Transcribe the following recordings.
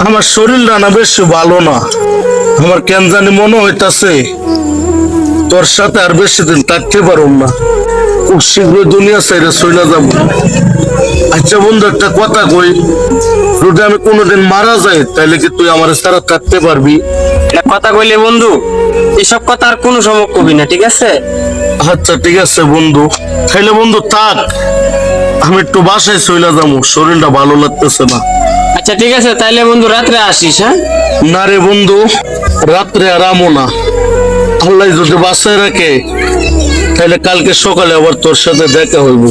আমার শরীরটা না বেশি ভালো না। আমার কেন জানি মনে হইতাছে তোর সাথে আর বেশি দিন থাকতে পারব না, খুব শীঘ্রই দুনিয়া ছেড়ে চলে যাব। আচ্ছা বন্ধু, একটা কথা কই, যদি আমি কোনোদিন মারা যাই তাহলে কি তুই আমার সারা থাকতে পারবি? কথা কইলে বন্ধু, এসব কথা আর কোনো সময় কবি না, ঠিক আছে? আচ্ছা ঠিক আছে বন্ধু, তাহলে বন্ধু থাক, আমি একটু বাসায় চলে যাবো, শরীরটা ভালো লাগতেছে না। আচ্ছা ঠিক আছে, তাইলে বন্ধু রাত্রে আসিস। হ্যাঁ, না রে বন্ধু, রাত্রে আর আমো না। আল্লাহ যদি বাসায় রাখে তাহলে কালকে সকালে আবার তোর সাথে দেখা হইব।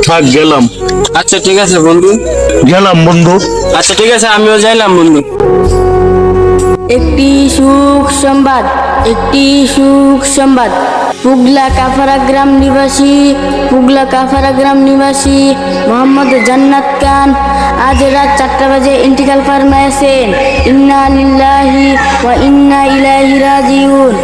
থাক, গেলাম। আচ্ছা ঠিক আছে বন্ধু। গেলাম বন্ধু। আচ্ছা ঠিক আছে, আমিও যাইলাম বন্ধু। একটি সুখ সংবাদ, একটি সুখ সংবাদ। পুগলা কাফারা গ্রাম নিবাসী, পুগলা কাফারা গ্রাম নিবাসী মোহাম্মদ জান্নাত খান আজ রাত 4টা বাজে ইন্তিকাল ফরমায়েছেন। ইন্না লিল্লাহি ওয়া ইন্না ইলাইহি রাজিউন।